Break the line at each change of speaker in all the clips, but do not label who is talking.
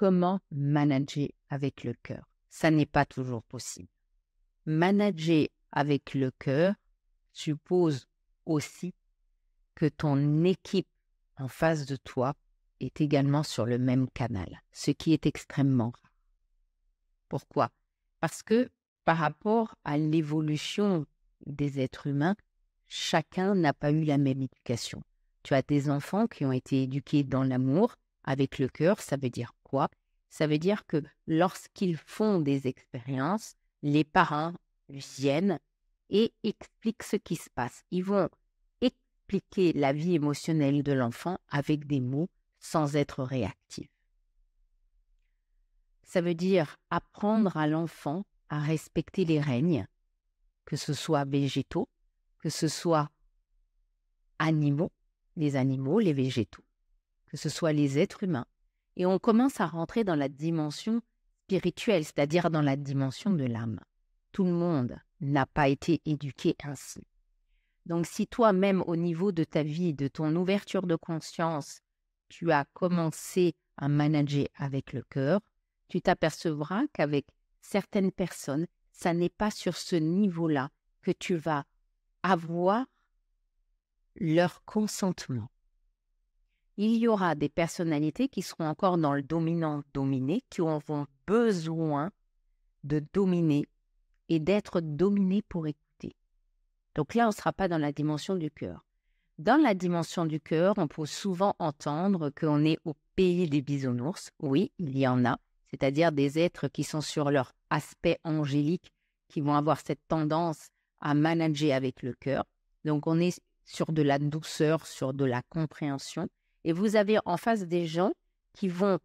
comment manager avec le cœur. Ça n'est pas toujours possible. Manager avec le cœur suppose aussi que ton équipe en face de toi est également sur le même canal, ce qui est extrêmement rare. Pourquoi? Parce que par rapport à l'évolution des êtres humains, chacun n'a pas eu la même éducation. Tu as des enfants qui ont été éduqués dans l'amour, avec le cœur. Ça veut dire quoi? Ça veut dire que lorsqu'ils font des expériences, les parents viennent et expliquent ce qui se passe. Ils vont expliquer la vie émotionnelle de l'enfant avec des mots sans être réactifs. Ça veut dire apprendre à l'enfant à respecter les règnes, que ce soit végétaux, que ce soit animaux, les végétaux, que ce soit les êtres humains. Et on commence à rentrer dans la dimension spirituelle, c'est-à-dire dans la dimension de l'âme. Tout le monde n'a pas été éduqué ainsi. Donc si toi-même, au niveau de ta vie, de ton ouverture de conscience, tu as commencé à manager avec le cœur, tu t'apercevras qu'avec certaines personnes, ça n'est pas sur ce niveau-là que tu vas avoir leur consentement. Il y aura des personnalités qui seront encore dans le dominant-dominé, qui auront besoin de dominer et d'être dominés pour écouter. Donc là, on ne sera pas dans la dimension du cœur. Dans la dimension du cœur, on peut souvent entendre qu'on est au pays des bisounours. Oui, il y en a, c'est-à-dire des êtres qui sont sur leur aspect angélique, qui vont avoir cette tendance à manager avec le cœur. Donc on est sur de la douceur, sur de la compréhension. Et vous avez en face des gens qui vont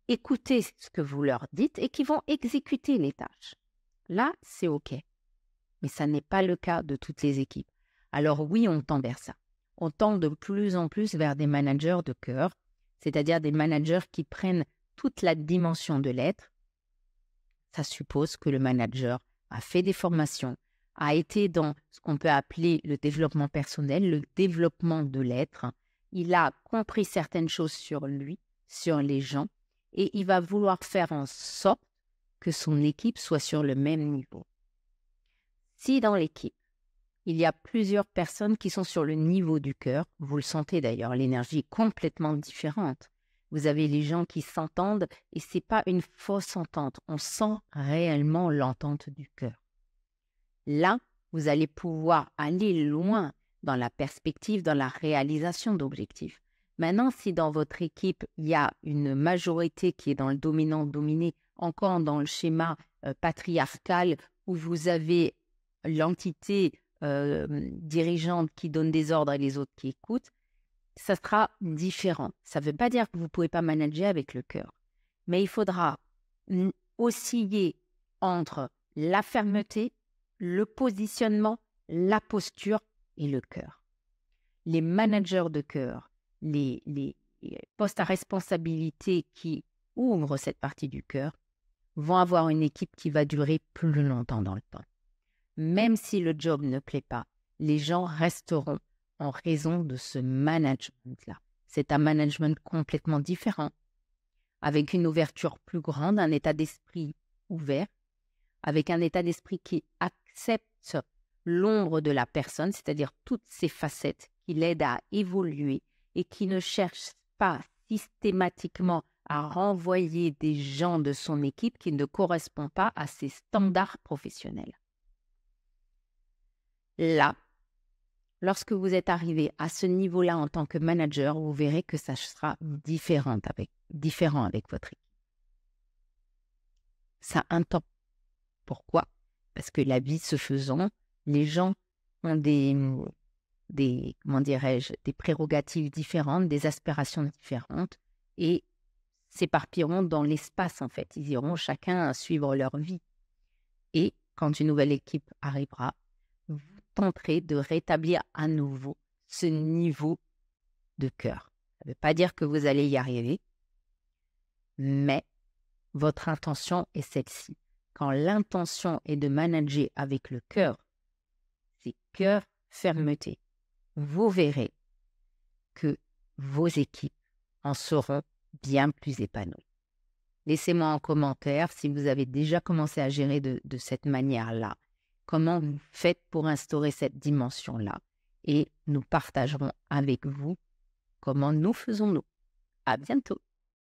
écouter ce que vous leur dites et qui vont exécuter les tâches. Là, c'est OK. Mais ça n'est pas le cas de toutes les équipes. Alors oui, on tend vers ça. On tend de plus en plus vers des managers de cœur, c'est-à-dire des managers qui prennent toute la dimension de l'être. Ça suppose que le manager a fait des formations, a été dans ce qu'on peut appeler le développement personnel, le développement de l'être. Il a compris certaines choses sur lui, sur les gens, et il va vouloir faire en sorte que son équipe soit sur le même niveau. Si dans l'équipe, il y a plusieurs personnes qui sont sur le niveau du cœur, vous le sentez d'ailleurs, l'énergie est complètement différente. Vous avez les gens qui s'entendent et ce n'est pas une fausse entente, on sent réellement l'entente du cœur. Là, vous allez pouvoir aller loin dans la perspective, dans la réalisation d'objectifs. Maintenant, si dans votre équipe, il y a une majorité qui est dans le dominant-dominé, encore dans le schéma patriarcal, où vous avez l'entité dirigeante qui donne des ordres et les autres qui écoutent, ça sera différent. Ça ne veut pas dire que vous ne pouvez pas manager avec le cœur, mais il faudra osciller entre la fermeté, le positionnement, la posture et le cœur. Les managers de cœur, les postes à responsabilité qui ouvrent cette partie du cœur vont avoir une équipe qui va durer plus longtemps dans le temps. Même si le job ne plaît pas, les gens resteront en raison de ce management-là. C'est un management complètement différent, avec une ouverture plus grande, un état d'esprit ouvert, avec un état d'esprit qui accepte l'ombre de la personne, c'est-à-dire toutes ses facettes, qui l'aident à évoluer et qui ne cherche pas systématiquement à renvoyer des gens de son équipe qui ne correspondent pas à ses standards professionnels. Là, lorsque vous êtes arrivé à ce niveau-là en tant que manager, vous verrez que ça sera différent avec votre équipe. Ça a un temps. Pourquoi? Parce que la vie se faisant, les gens ont des prérogatives différentes, des aspirations différentes et s'éparpilleront dans l'espace en fait. Ils iront chacun suivre leur vie. Et quand une nouvelle équipe arrivera, vous tenterez de rétablir à nouveau ce niveau de cœur. Ça ne veut pas dire que vous allez y arriver, mais votre intention est celle-ci. Quand l'intention est de manager avec le cœur, c'est cœur, fermeté. Vous verrez que vos équipes en seront bien plus épanouies. Laissez-moi en commentaire si vous avez déjà commencé à gérer de cette manière-là. Comment vous faites pour instaurer cette dimension-là. Et nous partagerons avec vous comment nous faisons nous. À bientôt.